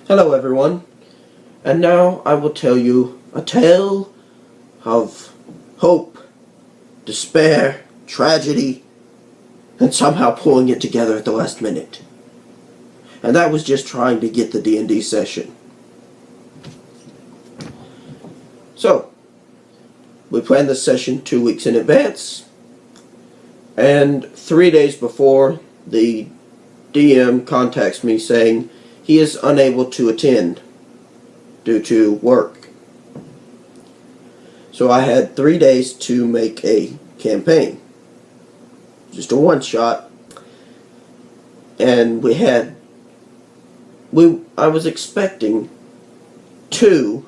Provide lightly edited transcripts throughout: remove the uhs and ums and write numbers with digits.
Hello everyone, and now I will tell you a tale of hope, despair, tragedy, and somehow pulling it together at the last minute. And that was just trying to get the D&D session. So, we planned this session 2 weeks in advance, and 3 days before, the DM contacts me saying he is unable to attend due to work. So I had 3 days to make a campaign. Just a one-shot. And I was expecting 2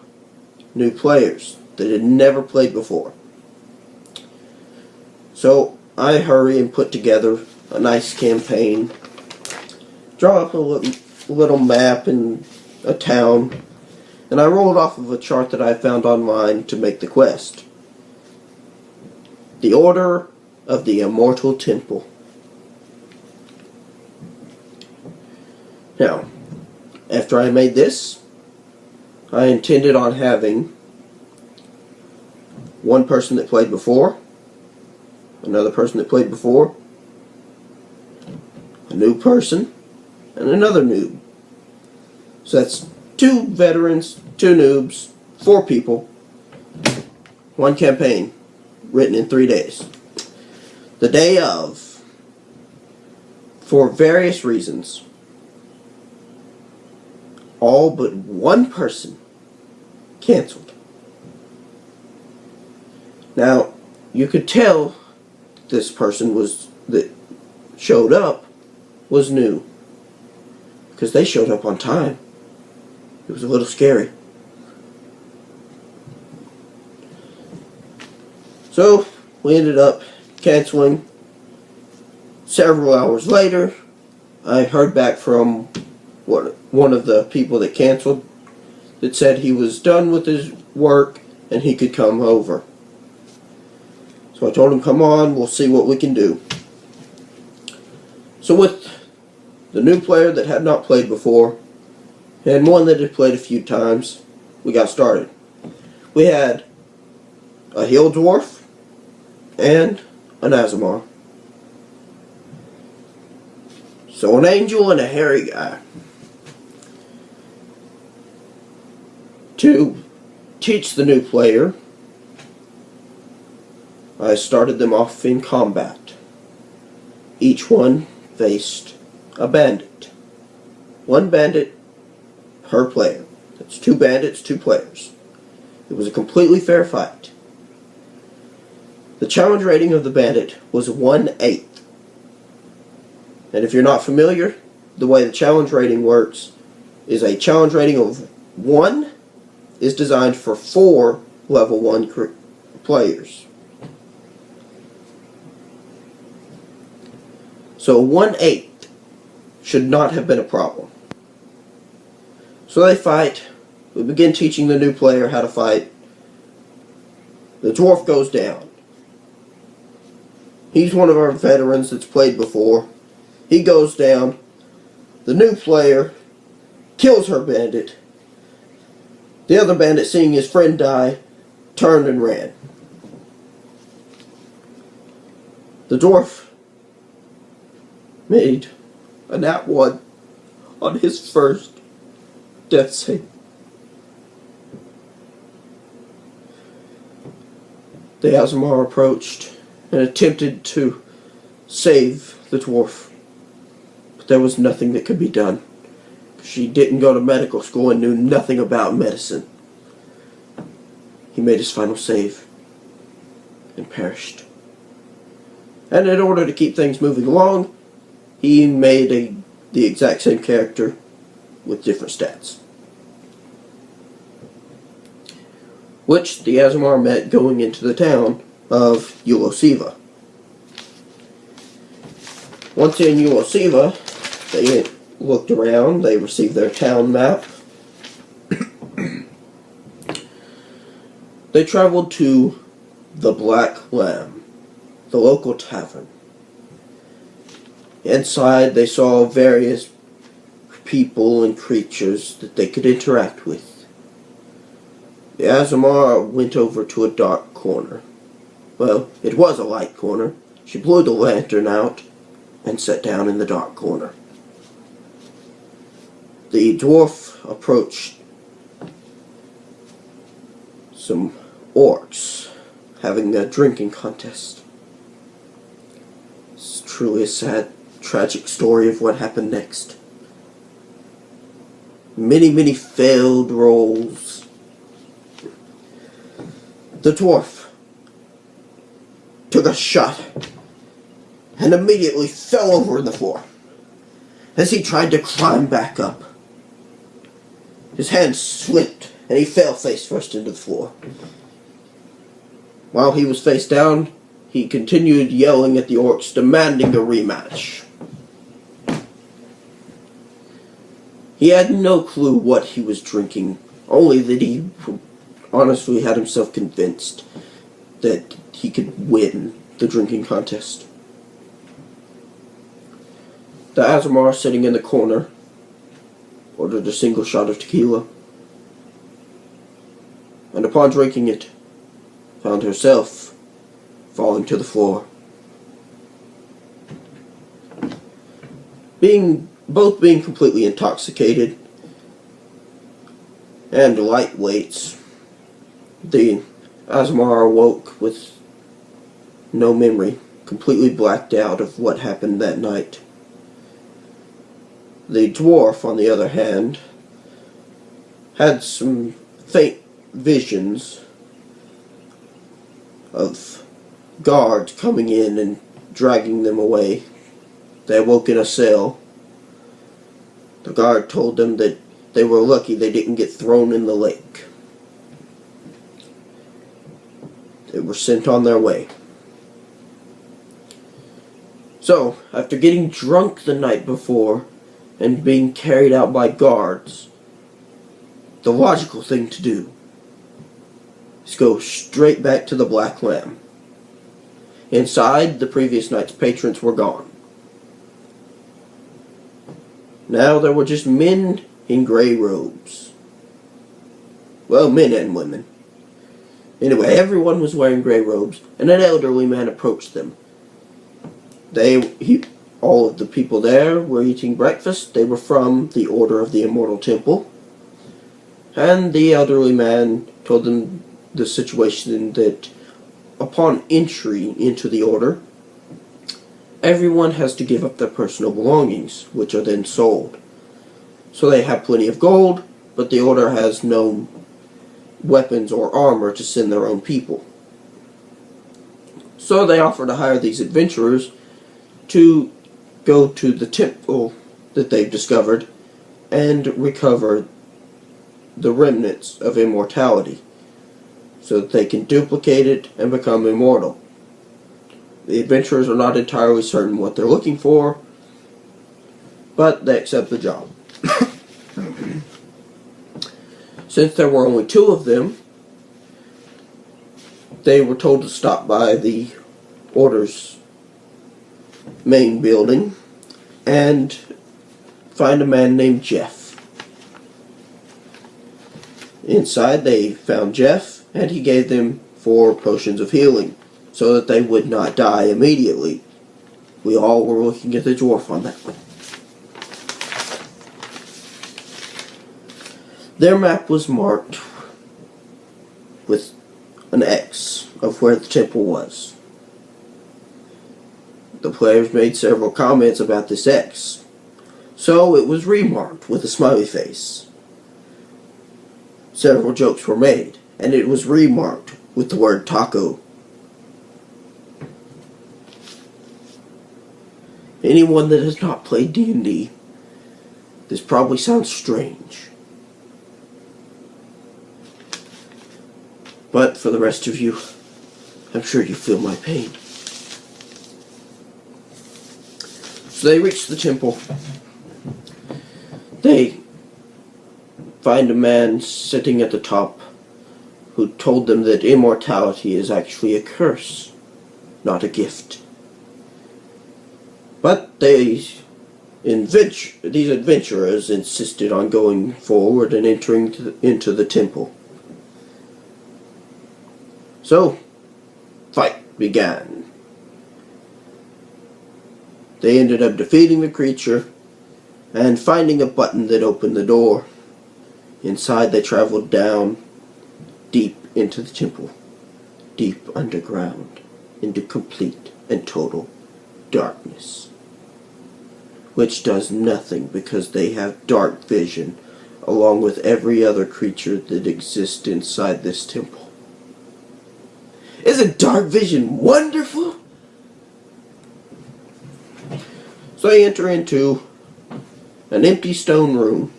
new players that had never played before. So I hurry and put together a nice campaign. Draw up a little map and a town, and I rolled off of a chart that I found online to make the quest. The Order of the Immortal Temple. Now, after I made this, I intended on having one person that played before, another person that played before, a new person, and another noob. So that's 2 veterans, 2 noobs, 4 people, 1 campaign, written in 3 days. The day of, for various reasons, all but 1 person canceled. Now, you could tell this person that showed up was new, because they showed up on time. It was a little scary. So, we ended up canceling. Several hours later, I heard back from one of the people that canceled that said he was done with his work and he could come over. So I told him, come on, we'll see what we can do. So with the new player that had not played before, and one that had played a few times, we got started. We had a hill dwarf and an Azamar. So an angel and a hairy guy. To teach the new player, I started them off in combat. Each one faced a bandit. 1 bandit per player. That's 2 bandits, 2 players. It was a completely fair fight. The challenge rating of the bandit was 1/8. And if you're not familiar, the way the challenge rating works is a challenge rating of 1 is designed for 4 level 1 players. So 1/8 should not have been a problem. So they fight. We begin teaching the new player how to fight. The dwarf goes down. He's one of our veterans that's played before. He goes down. The new player kills her bandit. The other bandit, seeing his friend die, turned and ran. The dwarf made a nat 1 on his first death save. The Azamar approached and attempted to save the dwarf, but there was nothing that could be done. She didn't go to medical school and knew nothing about medicine. He made his final save and perished. And in order to keep things moving along, he made the exact same character with different stats, which the Azamar met going into the town of Ulosiva. Once in Ulosiva, they looked around, they received their town map. They traveled to the Black Lamb, the local tavern. Inside, they saw various people and creatures that they could interact with. The Azamara went over to a dark corner. Well, it was a light corner. She blew the lantern out and sat down in the dark corner. The dwarf approached some orcs having a drinking contest. It's truly a sad, tragic story of what happened next. Many failed rolls. The dwarf took a shot and immediately fell over on the floor as he tried to climb back up. His hand slipped and he fell face first into the floor. While he was face down, he continued yelling at the orcs, demanding a rematch. He had no clue what he was drinking, only that he honestly had himself convinced that he could win the drinking contest. The Azamar, sitting in the corner, ordered a single shot of tequila, and upon drinking it, found herself falling to the floor. Both being completely intoxicated and lightweights, the Azamar awoke with no memory, completely blacked out of what happened that night. The dwarf, on the other hand, had some faint visions of guards coming in and dragging them away. They awoke in a cell. The guard told them that they were lucky they didn't get thrown in the lake. They were sent on their way. So, after getting drunk the night before and being carried out by guards, the logical thing to do is go straight back to the Black Lamb. Inside, the previous night's patrons were gone. Now there were just men in gray robes. Well, men and women. Anyway, everyone was wearing gray robes, and an elderly man approached them. All of the people there were eating breakfast. They were from the Order of the Immortal Temple. And the elderly man told them the situation that upon entry into the order, everyone has to give up their personal belongings, which are then sold. So they have plenty of gold, but the order has no weapons or armor to send their own people. So they offer to hire these adventurers to go to the temple that they've discovered and recover the remnants of immortality so that they can duplicate it and become immortal. The adventurers are not entirely certain what they're looking for, but they accept the job. Since there were only 2 of them, they were told to stop by the Order's main building and find a man named Jeff. Inside they found Jeff, and he gave them 4 potions of healing so that they would not die immediately. We all were looking at the dwarf on that one. Their map was marked with an X of where the temple was. The players made several comments about this X, so it was remarked with a smiley face. Several jokes were made, and it was remarked with the word taco. Anyone that has not played D&D, this probably sounds strange. But for the rest of you, I'm sure you feel my pain. So they reach the temple. They find a man sitting at the top who told them that immortality is actually a curse, not a gift. But they These adventurers insisted on going forward and entering into the temple. So, fight began. They ended up defeating the creature and finding a button that opened the door. Inside, they traveled down deep into the temple, deep underground, into complete and total darkness, which does nothing because they have dark vision along with every other creature that exists inside this temple. Isn't dark vision wonderful? So they enter into an empty stone room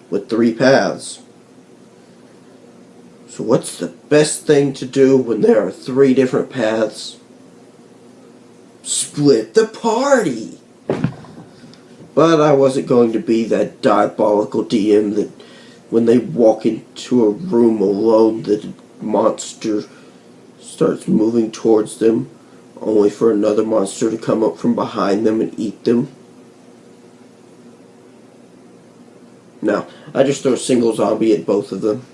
with 3 paths. So what's the best thing to do when there are 3 different paths? Split the party! But I wasn't going to be that diabolical DM that when they walk into a room alone, the monster starts moving towards them, only for another monster to come up from behind them and eat them. No, I just throw a single zombie at both of them.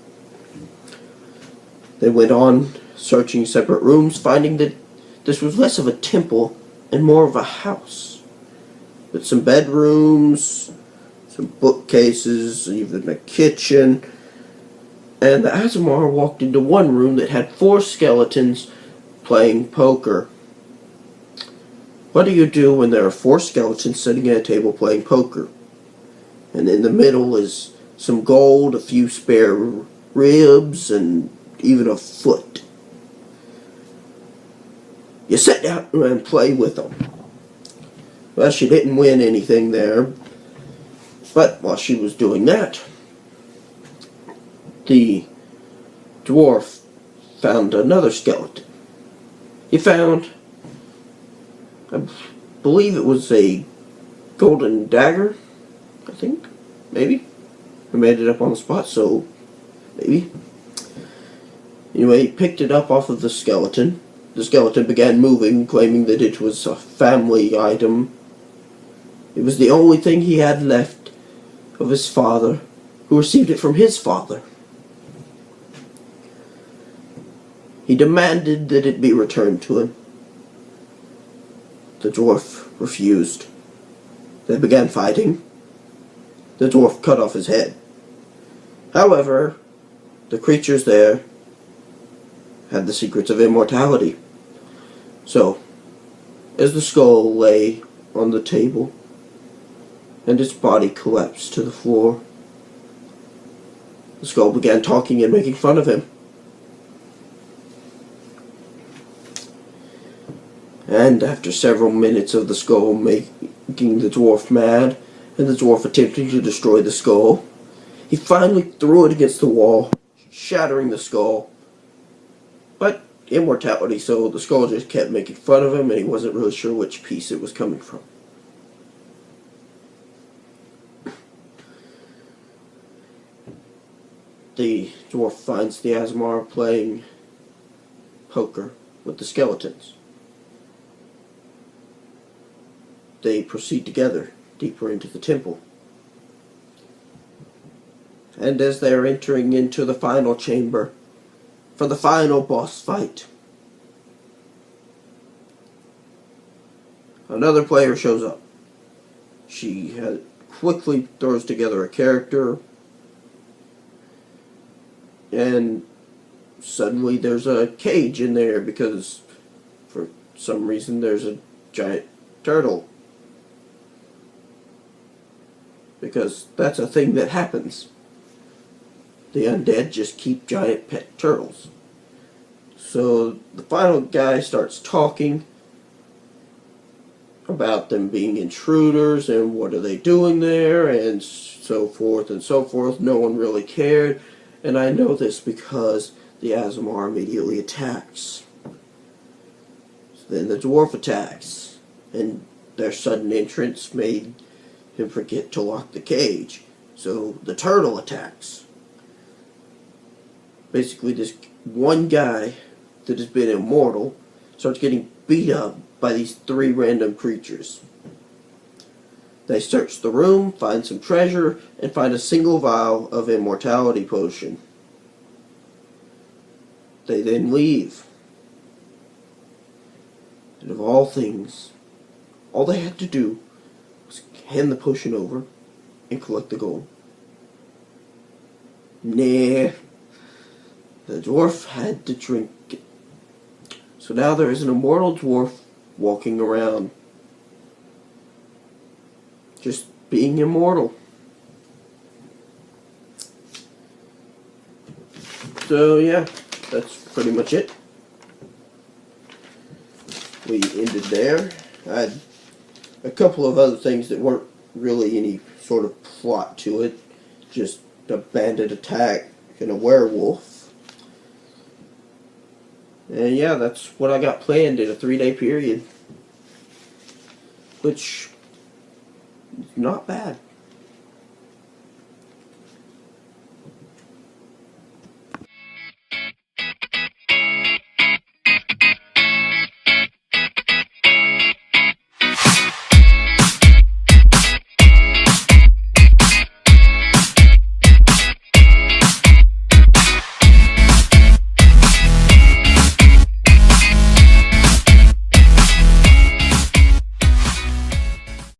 They went on, searching separate rooms, finding that this was less of a temple and more of a house. With some bedrooms, some bookcases, even a kitchen. And the Azamar walked into one room that had 4 skeletons playing poker. What do you do when there are 4 skeletons sitting at a table playing poker? And in the middle is some gold, a few spare ribs, and even a foot. You sit down and play with them. Well, she didn't win anything there, but while she was doing that, the dwarf found another skeleton. He found, I believe it was a golden dagger, I think, maybe. I made it up on the spot, so maybe. Anyway, he picked it up off of the skeleton. The skeleton began moving, claiming that it was a family item. It was the only thing he had left of his father, who received it from his father. He demanded that it be returned to him. The dwarf refused. They began fighting. The dwarf cut off his head. However, the creatures there had the secrets of immortality. So, as the skull lay on the table and its body collapsed to the floor, the skull began talking and making fun of him. And after several minutes of the skull making the dwarf mad, and the dwarf attempting to destroy the skull, he finally threw it against the wall, shattering the skull. But immortality, so the skull just kept making fun of him, and he wasn't really sure which piece it was coming from. The dwarf finds the Azamar playing poker with the skeletons. They proceed together deeper into the temple. And as they are entering into the final chamber for the final boss fight, another player shows up. She quickly throws together a character, and suddenly there's a cage in there because for some reason there's a giant turtle. Because that's a thing that happens. The undead just keep giant pet turtles. So the final guy starts talking about them being intruders and what are they doing there and so forth and so forth. No one really cared. And I know this because the Azamar immediately attacks. So then the dwarf attacks. And their sudden entrance made him forget to lock the cage. So the turtle attacks. Basically, this one guy that has been immortal starts getting beat up by these 3 random creatures. They search the room, find some treasure, and find a single vial of immortality potion. They then leave. And of all things, all they had to do was hand the potion over and collect the gold. Nah. The dwarf had to drink it. So now there is an immortal dwarf walking around. Just being immortal. So yeah, that's pretty much it. We ended there. I had a couple of other things that weren't really any sort of plot to it. Just a bandit attack and a werewolf. And yeah, that's what I got planned in a 3-day period. Which is not bad.